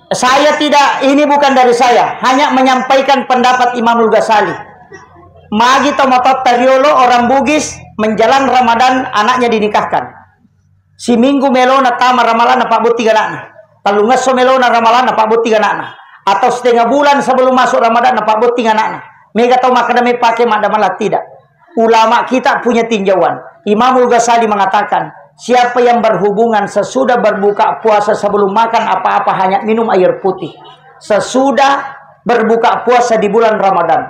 Saya tidak, ini bukan dari saya, hanya menyampaikan pendapat Imamul Ghazali. Magi tomatot tariolo orang Bugis menjelang Ramadan anaknya dinikahkan. Si minggu melona tama ramalan Pak Buti ganakna. Talungas so melona ramalan Pak Buti ganakna. Atau setengah bulan sebelum masuk Ramadan Pak Buti ganakna. Mega tau makadame pakai madamalah tidak. Ulama kita punya tinjauan. Imamul Ghazali mengatakan, siapa yang berhubungan sesudah berbuka puasa sebelum makan apa-apa hanya minum air putih. Sesudah berbuka puasa di bulan Ramadan.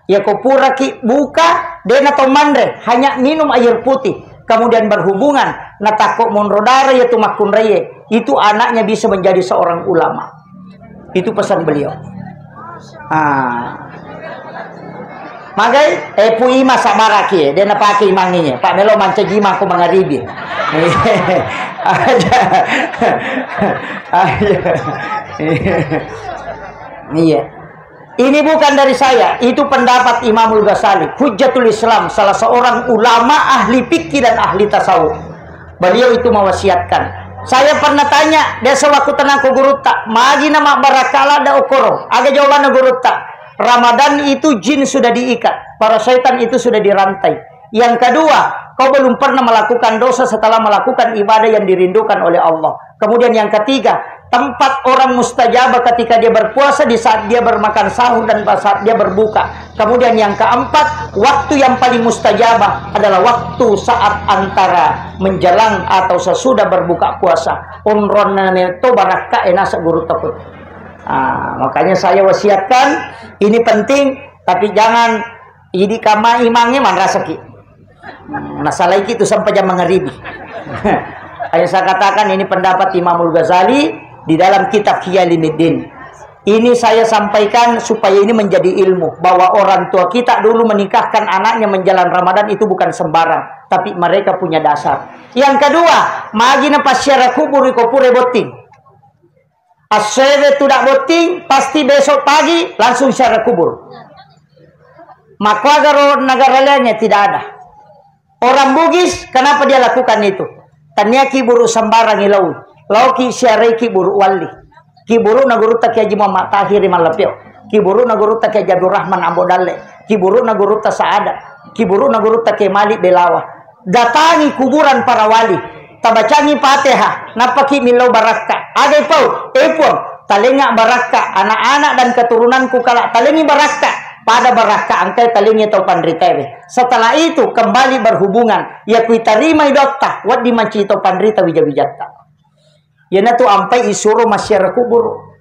Ya kopura ki buka dena tomandre hanya minum air putih. Kemudian berhubungan natakok monrodara yaitu makun reye. Itu anaknya bisa menjadi seorang ulama. Itu pesan beliau. Magai pui masa maraki dia napake imanginya. Pak Melo manca jima ko mangaribi. Iya. Ini bukan dari saya, itu pendapat Imamul Ghazali, Hujjatul Islam, salah seorang ulama ahli fikih dan ahli tasawuf. Beliau itu mewasiatkan. Saya pernah tanya, dia sewaktu tenang ke guru tak, magi nama barakala da okoro. Agak jawaban guru tak. Ramadan itu jin sudah diikat, para syaitan itu sudah dirantai. Yang kedua, kau belum pernah melakukan dosa setelah melakukan ibadah yang dirindukan oleh Allah. Kemudian yang ketiga, tempat orang mustajabah ketika dia berpuasa di saat dia bermakan sahur dan saat dia berbuka. Kemudian yang keempat, waktu yang paling mustajabah adalah waktu saat antara menjelang atau sesudah berbuka puasa. Unron itu baraka enasa guru takut. Makanya saya wasiatkan, ini penting, tapi jangan ini kama imangnya man rasaki. Masalah itu sampai jam mengeribi. Ayo saya katakan ini pendapat Imamul Ghazali di dalam kitab Khiyalimuddin. Ini saya sampaikan supaya ini menjadi ilmu bahwa orang tua kita dulu menikahkan anaknya menjelang Ramadan itu bukan sembarang, tapi mereka punya dasar. Yang kedua, magina pasyara kubur ikopure boting. Asere tidak boting, pasti besok pagi langsung syara kubur. Maka negara lainnya tidak ada. Orang Bugis, kenapa dia lakukan itu? Tanya kiburu sembarang ilau. Lauki syari kiburu wali. Kiburu naguru tak Haji Muhammad Tahir Malapio. Kiburu naguru tak Abdul Rahman Abodale. Kiburu naguru tak Saada. Kiburu naguru tak Malik Belawa. Datangi kuburan para wali. Tabacangi Fatihah. Napaki milau baraka. Agai pau. Epon. Talenga baraka. Anak-anak dan keturunanku kalak. Talengi baraka. Pada baraka angkai talingi atau pandritewe. Setelah itu kembali berhubungan. Ya kuitarima idokta. Wat dimanci atau pandrita wijawijata. Ya na tu ampai isuro masyarakat kubur.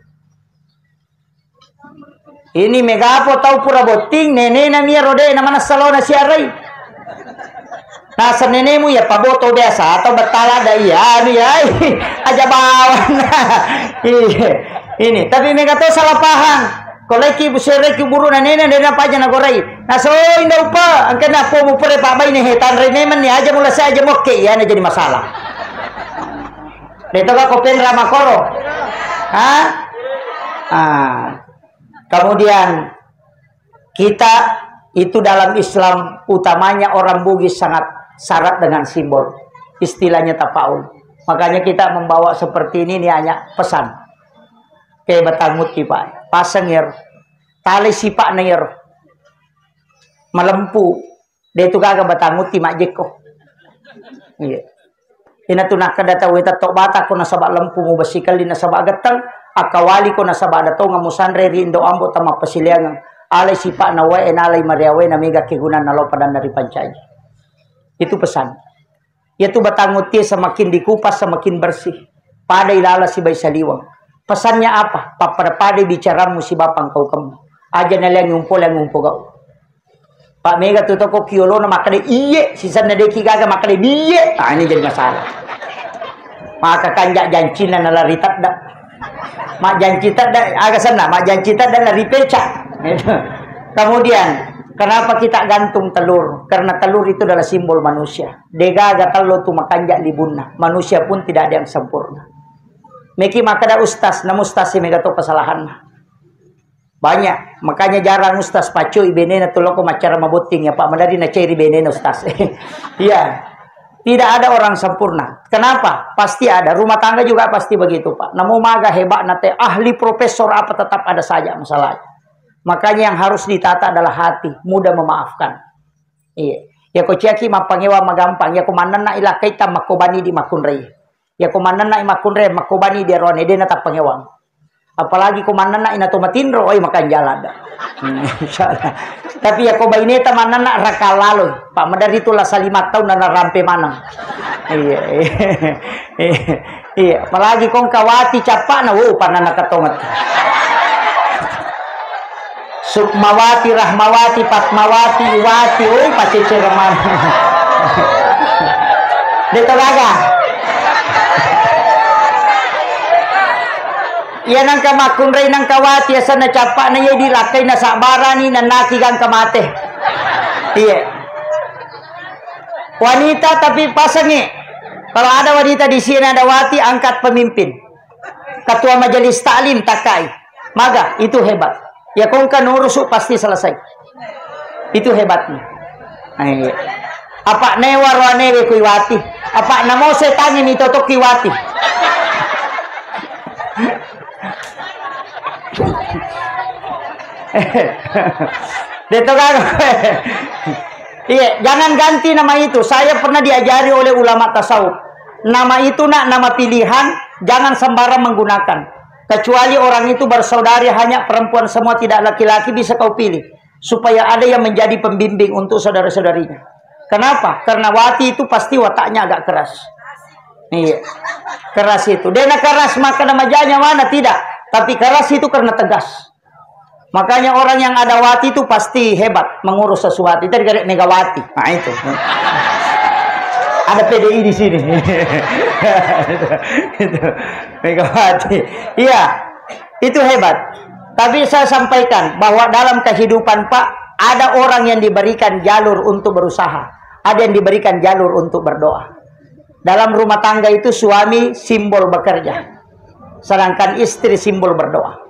Ini megapo tau pura boting nene na mia rode na mana salona siarai. Nah senenemu ya paboto biasa atau betala ada iya anu ya aja bawan. Ini, tapi mereka tahu salah paham. Kalau lagi busere ki buru na nena dena pa jana gorai. Na so inda upa, angka na po mo pare pa bay ni hetan re neman ni aja mula sa aja mokke ya na jadi masalah. Dito ka kopen ramakoro. Kemudian kita itu dalam Islam utamanya orang Bugis sangat syarat dengan simbol. Istilahnya tapaul. Makanya kita membawa seperti ini hanya pesan. Kayak batangut Pak. Pasengir. Tali sipak nair. Melempu. Dia itu kagak batangut mak jeko. Iya. Ina tu nak kadata weta tok bata ko nasaba lempu mo basikal di nasaba gatang akawali ko nasaba dato nga musanre rindo ambo tama pasiliangan. Alay sipak na wae nalay mariawe na mega kigunan na lopadan dari pancay. Itu pesan. Yaitu batangut dia semakin dikupas semakin bersih. Pada ilala si bay saliwang. Pesannya apa? Pada bicaramu si bapang kau kamu. Aja nalang ngumpul yang ngumpul kau. Pak Mega tu toko kiolo na makade iye. Sisa na deki gaga makade biye. Ini jadi masalah. Maka kanjak janci na nalaritat dak. Mak janci tak dak agak sana. Mak janci tak dak lari pecah. Kemudian kenapa kita gantung telur? Karena telur itu adalah simbol manusia. Degaga telur tu makanja libunna. Manusia pun tidak ada yang sempurna. Meki makada ustaz, na ustaz si mega to kesalahan. Banyak, makanya jarang ustaz pacu ibenena tu loko macara mabuting ya Pak Madari na ceri benena ustaz. Iya. Tidak ada orang sempurna. Kenapa? Pasti ada. Rumah tangga juga pasti begitu Pak. Namu maga hebat nate ahli profesor apa tetap ada saja masalahnya. Makanya yang harus ditata adalah hati, mudah memaafkan. Iya. Ya ko ciaki mapangewa magampang, ya ko manana ila kaita makobani di makunrei. Ya ko manana makunrei makobani di rone de nata pangewang. Apalagi ko manana ina to matinro oi makan jalan da. Insyaallah. Tapi ya ko baineta manana rakalalo. Pak Madari itu lah 5 tahun na rampe manang. Iya. Iya, apalagi kong kawati capana panana katongat. Sukmawati, Rahmawati, Patmawati, Iwati, pasti cereman. Dito gaga. Iya nang kamakun ray nang kawati asa na capa na iya dilakay na sabarani na nakigang kamate. Iya. Wanita tapi pasangi. Kalau ada wanita di sini ada wati angkat pemimpin. Ketua majelis taklim takai. Maga itu hebat. Ya kong kan urusuk pasti selesai. Itu hebatnya. Iya. Apa newar wanewe kuiwati. Apa namo setangin itu to kiwati. Dito kan. Iya, jangan ganti nama itu. Saya pernah diajari oleh ulama tasawuf. Nama itu nama pilihan, jangan sembarang menggunakan. Kecuali orang itu bersaudari hanya perempuan semua tidak laki-laki bisa kau pilih. Supaya ada yang menjadi pembimbing untuk saudara-saudarinya. Kenapa? Karena wati itu pasti wataknya agak keras. Iya. Keras itu. Dia keras maka namanya mana? Tidak. Tapi keras itu karena tegas. Makanya orang yang ada wati itu pasti hebat mengurus sesuatu. Itu dari Megawati. Nah itu. Ada PDI di sini. Itu Megawati. Iya, itu hebat. Tapi saya sampaikan bahwa dalam kehidupan Pak, ada orang yang diberikan jalur untuk berusaha. Ada yang diberikan jalur untuk berdoa. Dalam rumah tangga itu suami simbol bekerja. Sedangkan istri simbol berdoa.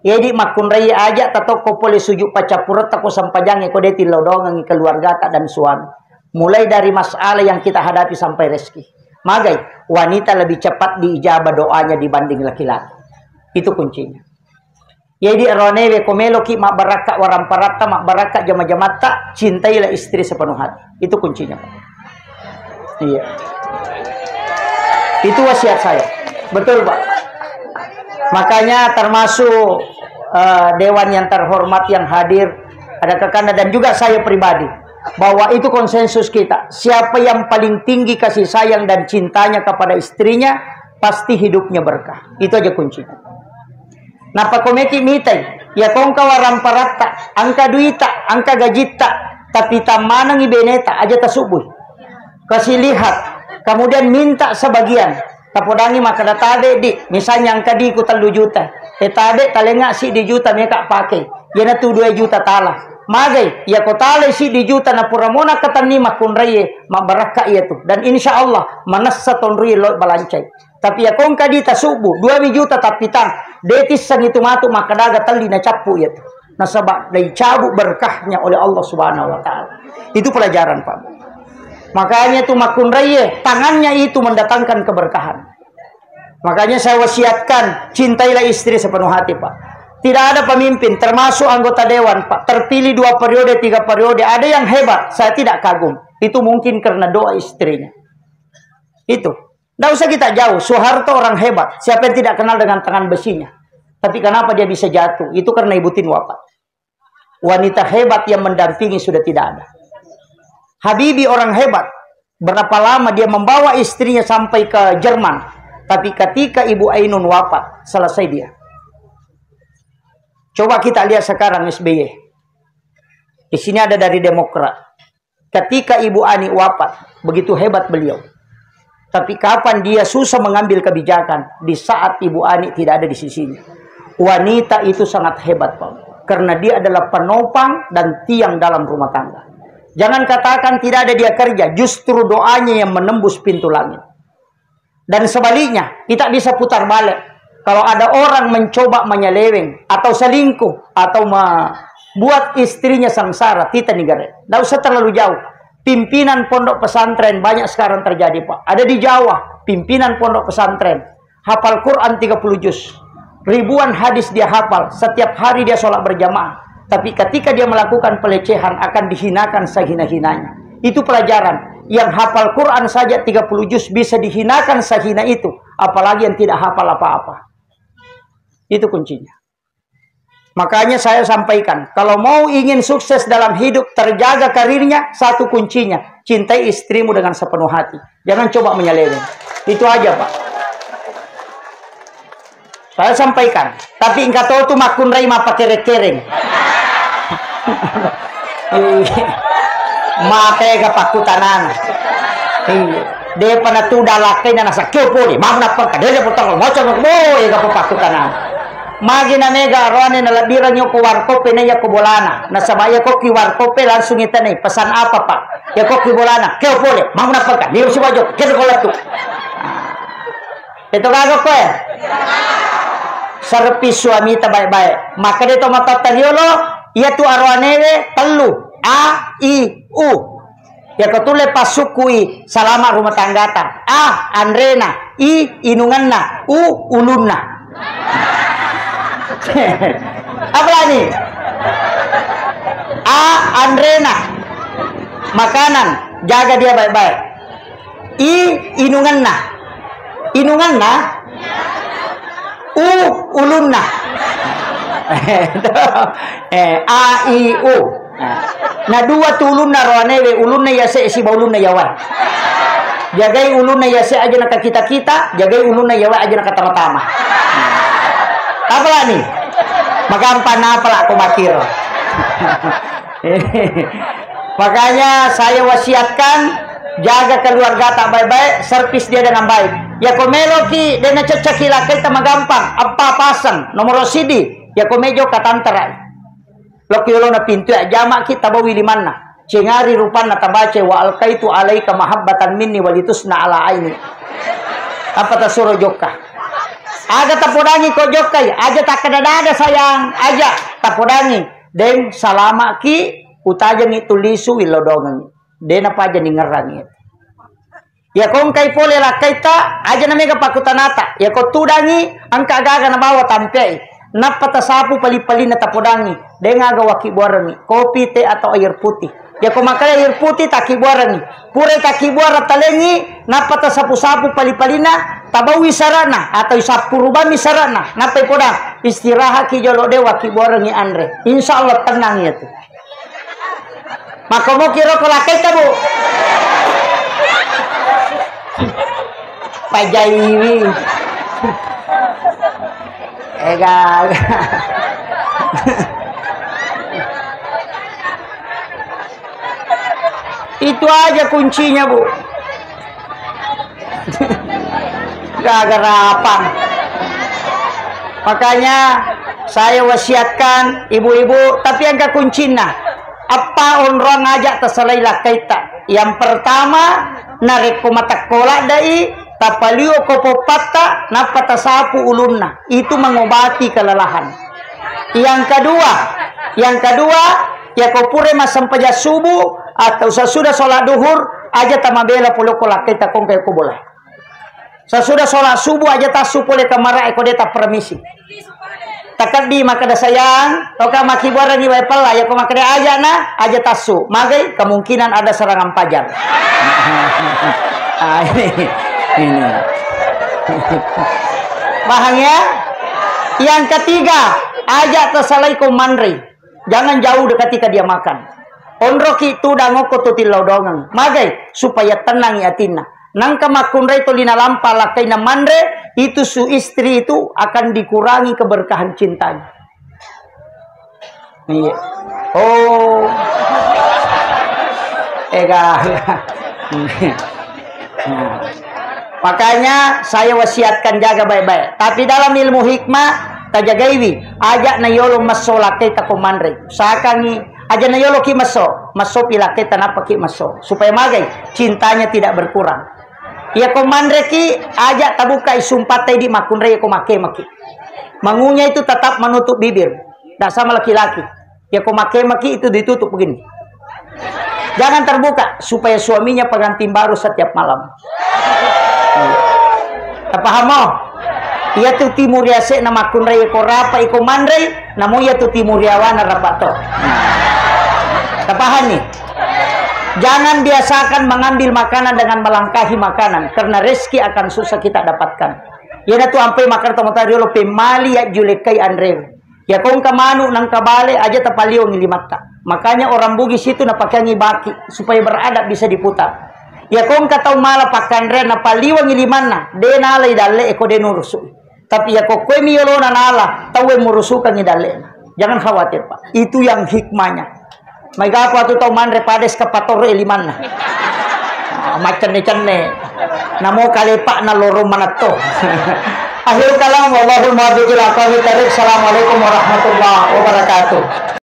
Jadi makun raya aja tato ko pole sujuk pacapurat tako sampajang ko deti lodong ngi keluarga tak dan suami. Mulai dari masalah yang kita hadapi sampai rezeki. Magai wanita lebih cepat diijabah doanya dibanding laki-laki. Itu kuncinya. Jadi ronewe komelo ki mak baraka waramparata mak baraka jama-jamata cintailah istri sepenuh hati. Itu kuncinya. Iya. Itu wasiat saya. Betul Pak. Makanya termasuk dewan yang terhormat yang hadir ada Kakanda dan juga saya pribadi bahwa itu konsensus kita. Siapa yang paling tinggi kasih sayang dan cintanya kepada istrinya pasti hidupnya berkah. Itu aja kuncinya. Napa komeki mitai ya kong kawaran parata angka duita angka gajita tapi tamanang ibeneta aja tasubuh. Kasih lihat kemudian minta sebagian. Tapodangi maka datade di misalnya angka di ku 3 juta. Tade talenga si di juta mereka pakai. Yana tu 2 juta tala. Magai, ya ko tale si di juta na puramona katani makun raye mabaraka iya tu. Dan insya Allah manassa ton ri lo balancai. Tapi ya kong kadita subuh 2 juta tapitang detis sang itu matu makadaga tali na capu iya tu. Nasabak dai cabut berkahnya oleh Allah Subhanahu wa taala. Itu pelajaran, Pak. Makanya tu makun raye tangannya itu mendatangkan keberkahan. Makanya saya wasiatkan cintailah istri sepenuh hati, Pak. Tidak ada pemimpin, termasuk anggota dewan, Pak. Terpilih 2 periode, 3 periode. Ada yang hebat, saya tidak kagum. Itu mungkin karena doa istrinya. Itu. Tidak usah kita jauh. Soeharto orang hebat. Siapa yang tidak kenal dengan tangan besinya? Tapi kenapa dia bisa jatuh? Itu karena Ibu Tin wafat. Wanita hebat yang mendampingi sudah tidak ada. Habibie orang hebat. Berapa lama dia membawa istrinya sampai ke Jerman. Tapi ketika Ibu Ainun wafat, selesai dia. Coba kita lihat sekarang SBY. Di sini ada dari Demokrat. Ketika Ibu Ani wafat, begitu hebat beliau. Tapi kapan dia susah mengambil kebijakan? Di saat Ibu Ani tidak ada di sisinya. Wanita itu sangat hebat, Pak. Karena dia adalah penopang dan tiang dalam rumah tangga. Jangan katakan tidak ada dia kerja. Justru doanya yang menembus pintu langit. Dan sebaliknya, kita bisa putar balik. Kalau ada orang mencoba menyeleweng atau selingkuh atau membuat istrinya sengsara, kita negara. Tidak usah terlalu jauh. Pimpinan pondok pesantren banyak sekarang terjadi, Pak. Ada di Jawa, pimpinan pondok pesantren. Hafal Quran 30 juz. Ribuan hadis dia hafal. Setiap hari dia sholat berjamaah. Tapi ketika dia melakukan pelecehan akan dihinakan sehina-hinanya. Itu pelajaran. Yang hafal Quran saja 30 juz bisa dihinakan sehina itu. Apalagi yang tidak hafal apa-apa. Itu kuncinya. Makanya saya sampaikan, kalau mau ingin sukses dalam hidup, terjaga karirnya, satu kuncinya, cintai istrimu dengan sepenuh hati. Jangan coba menyeleweng. Itu aja, Pak. Saya sampaikan. Tapi engkau tahu tuh makun rai ma pakai kereng. Mate ga pakutanan. Dia pada tu dalakai na nasa kepoli. Mau napang kadele potong mo chong mo ga pakutanan. Magi na mega roane na labiran nyo ko warkope na ya ko bolana. Nasabaya ko ki warkope langsung itanay. Pesan apa, Pak? Ya ko ki bolana. Keo pole. Mau napang ka. Di si wajo. Kesa ko latu. Ito gago ko eh. Servis suami ta baik-baik. Maka dito matataliolo, iya tu arwanewe telu. A, I, U. Ya ketule pasukui salama rumah tanggata. A, Andrena. I, inunganna. U, ulunna. Apa lagi? A, Andrena. Makanan. Jaga dia baik-baik. I, inunganna. Inunganna. U, ulunna. A, I, U. Nah dua tu ulunna roanewe. Ulunna yase si baulunna yawan. Jagai ulunna yase aja nak kita-kita. Jagai ulunna yawan aja nak tama-tama. Apa lah nih? Magampan apa lah aku makir. Makanya saya wasiatkan, jaga keluarga tak baik-baik, servis dia dengan baik. Ya komelo ki dena cecakila kita magampang apa pasang nomor sidi ya komejo katantara loki lo na pintu ya jamak kita bawi di mana cengari rupan na tabace wa alkaitu alaika mahabbatan minni walitusna ala aini apa tasuro jokka aga tapodangi ko jokkai aja tak ada sayang aja tapodangi den salama ki utajan itu lisu ilodongan dena paja ningerangi. Ya kong kay pole la kaita aja na mega pakutanata. Ya ko tudangi angka gaga na bawa tampai. Napata sapu pali-pali na tapodangi. Denga ga waki buarangi. Kopi, teh atau air putih. Ya ko makanya air putih taki buarangi. Pure taki buara talengi. Napata sapu-sapu pali-palina. Tabawi sarana. Atau sapu rubami sarana. Napai podang. Istirahat ki jolo de waki buarangi Andre. Insya Allah tenang ya tu. Maka mau kira ko la kaita bu. Pajaiwi egal itu aja kuncinya bu. Gagarapan Makanya saya wasiatkan ibu-ibu, tapi yang kuncinya apa orang ngajak terselailah kaita. Yang pertama narik mata kolak dai tapalio kopopata napata sapu ulunna, itu mengobati kelelahan. Yang kedua ya kopure masam paja subuh atau sesudah sholat duhur aja tamabela polo kolak kaita kong kayak boleh. Sesudah sholat subuh aja tasu pole kamara eko deta permisi. Takat di maka da sayang, toka maki buara ni wai pala ya ko maka da aja na aja tasu. Magai kemungkinan ada serangan pajar. Ini. Paham ya? Yang ketiga, ajak tersalai komandri. Jangan jauh ketika dia makan. Onroki tu dangoko tu tilaudongan. Magai supaya tenang yatina. Nangka makunrai to lina lampa lakai na mandre, itu su istri itu akan dikurangi keberkahan cintanya. Iya. Oh. Nah. Makanya saya wasiatkan jaga baik-baik. Tapi dalam ilmu hikmah tajagaiwi, ajak na yolo maso lakai ta komandre. Sakangi aja na yolo ki maso pilakai tanapa ki maso supaya magai cintanya tidak berkurang. Ya komandre ki ajak tabuka isumpat di makunre ya komake maki. Mangunya itu tetap menutup bibir. Tak sama laki-laki. Ya komake maki itu ditutup begini. Jangan terbuka supaya suaminya pengantin baru setiap malam. Paham mo? Ia tu timur yase na makunre ya korapa ikomandre, namo ia tu timur yawana rapato. Paham nih? Jangan biasakan mengambil makanan dengan melangkahi makanan, karena rezeki akan susah kita dapatkan. Ya tu ampai makan tomatari lo pemali ya julekai andre. Ya kong kamanu nang kabale aja tapalio ngilimatta. Makanya orang Bugis itu napakangi baki supaya beradab bisa diputar. Ya kong katau mala pakandre napaliwa ngilimanna, de nalai dalle eko de nurusu. Tapi ya kok kue miyolona nala, tawe murusukan dalle. Jangan khawatir Pak. Itu yang hikmahnya. May gapo ato tau manre pades kapatoro eliman na. Macane-cane. Namo kalipa na loro manato. Akhir kalam wallahul muwaffiq ila aqwamit thoriq. Assalamualaikum warahmatullahi wabarakatuh.